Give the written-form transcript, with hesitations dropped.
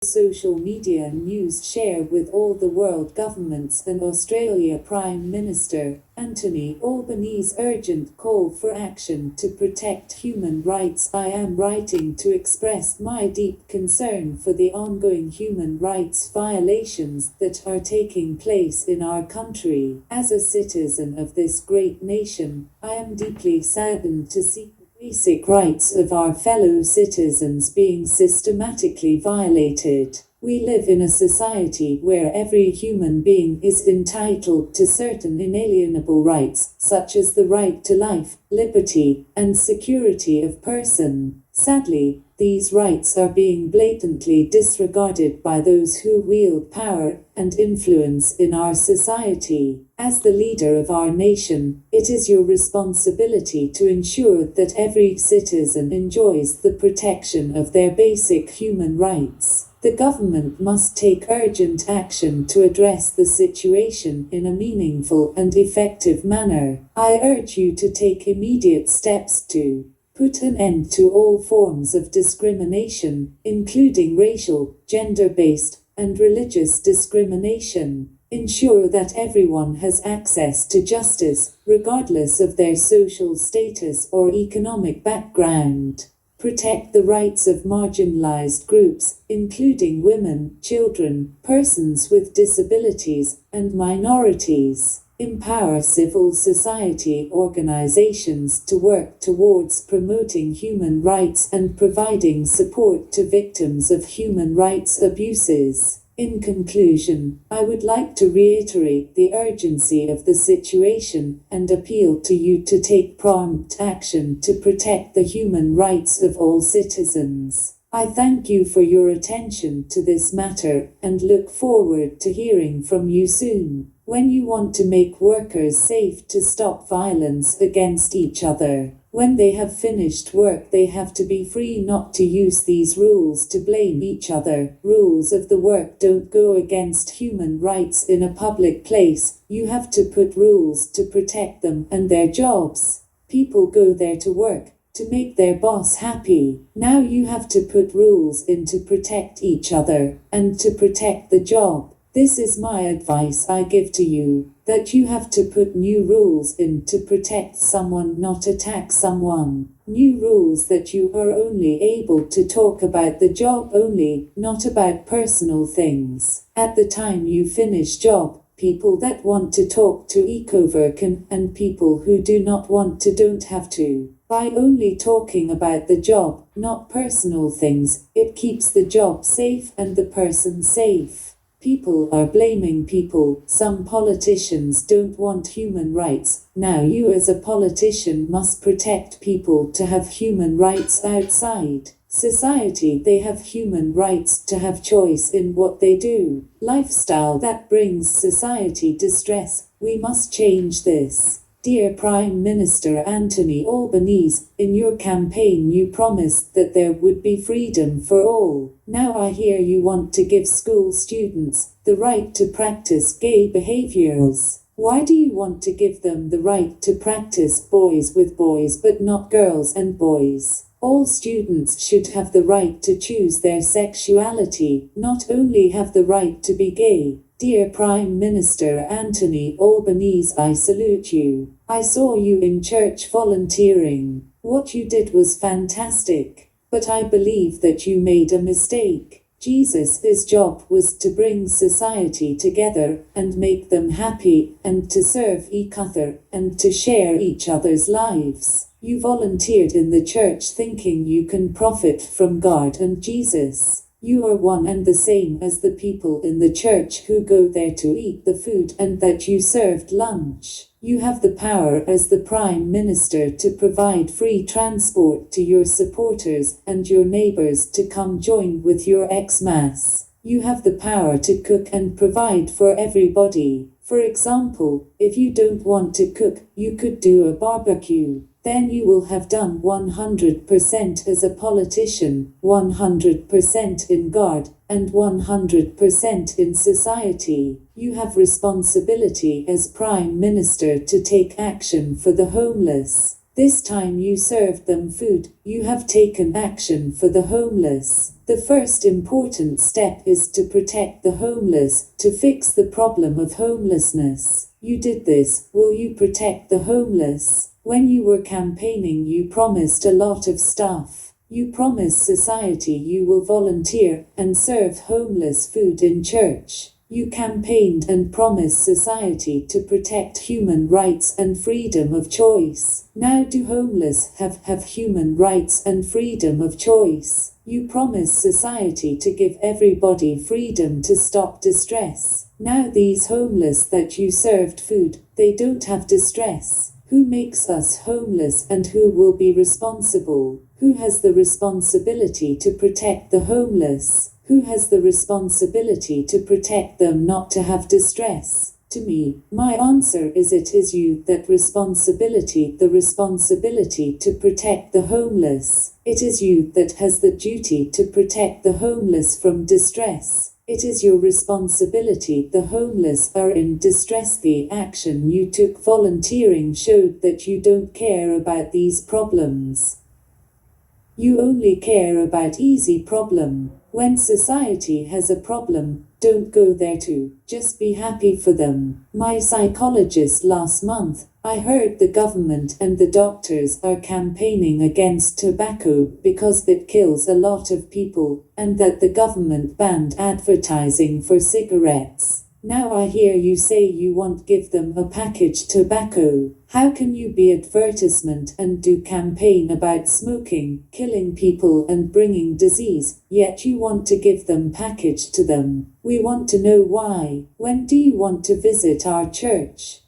social media news share with all the world governments and Australia Prime Minister Anthony Albanese urgent call for action to protect human rights. I am writing to express my deep concern for the ongoing human rights violations that are taking place in our country. As a citizen of this great nation, I am deeply saddened to see basic rights of our fellow citizens being systematically violated. We live in a society where every human being is entitled to certain inalienable rights, such as the right to life, liberty, and security of person. Sadly, these rights are being blatantly disregarded by those who wield power and influence in our society. As the leader of our nation, it is your responsibility to ensure that every citizen enjoys the protection of their basic human rights. The government must take urgent action to address the situation in a meaningful and effective manner. I urge you to take immediate steps to put an end to all forms of discrimination, including racial, gender-based, and religious discrimination. Ensure that everyone has access to justice, regardless of their social status or economic background. Protect the rights of marginalized groups, including women, children, persons with disabilities, and minorities. Empower civil society organizations to work towards promoting human rights and providing support to victims of human rights abuses. In conclusion, I would like to reiterate the urgency of the situation and appeal to you to take prompt action to protect the human rights of all citizens. I thank you for your attention to this matter and look forward to hearing from you soon. When you want to make workers safe to stop violence against each other, when they have finished work, they have to be free not to use these rules to blame each other. Rules of the work don't go against human rights in a public place. You have to put rules to protect them and their jobs. People go there to work to make their boss happy. Now you have to put rules in to protect each other and to protect the job. This is my advice I give to you, that you have to put new rules in to protect someone, not attack someone. New rules that you are only able to talk about the job only, not about personal things. At the time you finish job, people that want to talk to ecover can, and people who do not want to don't have to. By only talking about the job, not personal things, it keeps the job safe and the person safe. People are blaming people. Some politicians don't want human rights. Now you as a politician must protect people to have human rights outside society. They have human rights to have choice in what they do. Lifestyle that brings society distress. We must change this. Dear Prime Minister Anthony Albanese, in your campaign you promised that there would be freedom for all. Now I hear you want to give school students the right to practice gay behaviors. Why do you want to give them the right to practice boys with boys but not girls and boys? All students should have the right to choose their sexuality, not only have the right to be gay. Dear Prime Minister Anthony Albanese, I salute you. I saw you in church volunteering. What you did was fantastic. But I believe that you made a mistake. Jesus' job was to bring society together and make them happy and to serve each other and to share each other's lives. You volunteered in the church thinking you can profit from God and Jesus. You are one and the same as the people in the church who go there to eat the food and that you served lunch. You have the power as the Prime Minister to provide free transport to your supporters and your neighbors to come join with your Xmas. You have the power to cook and provide for everybody. For example, if you don't want to cook, you could do a barbecue. Then you will have done 100% as a politician, 100% in God, and 100% in society. You have responsibility as Prime Minister to take action for the homeless. This time you served them food. You have taken action for the homeless. The first important step is to protect the homeless, to fix the problem of homelessness. You did this. Will you protect the homeless? When you were campaigning, you promised a lot of stuff. You promised society you will volunteer and serve homeless food in church. You campaigned and promised society to protect human rights and freedom of choice. Now do homeless have human rights and freedom of choice? You promised society to give everybody freedom to stop distress. Now these homeless that you served food, they don't have distress. Who makes us homeless and who will be responsible? Who has the responsibility to protect the homeless? Who has the responsibility to protect them not to have distress? To me, my answer is it is you, that responsibility, the responsibility to protect the homeless. It is you that has the duty to protect the homeless from distress. It is your responsibility. The homeless are in distress. The action you took volunteering showed that you don't care about these problems. You only care about easy problem. When society has a problem, don't go there too. Just be happy for them. My psychologist last month, I heard the government and the doctors are campaigning against tobacco because it kills a lot of people, and that the government banned advertising for cigarettes. Now I hear you say you won't give them a package tobacco. How can you be advertisement and do campaign about smoking, killing people and bringing disease, yet you want to give them package to them? We want to know why. When do you want to visit our church?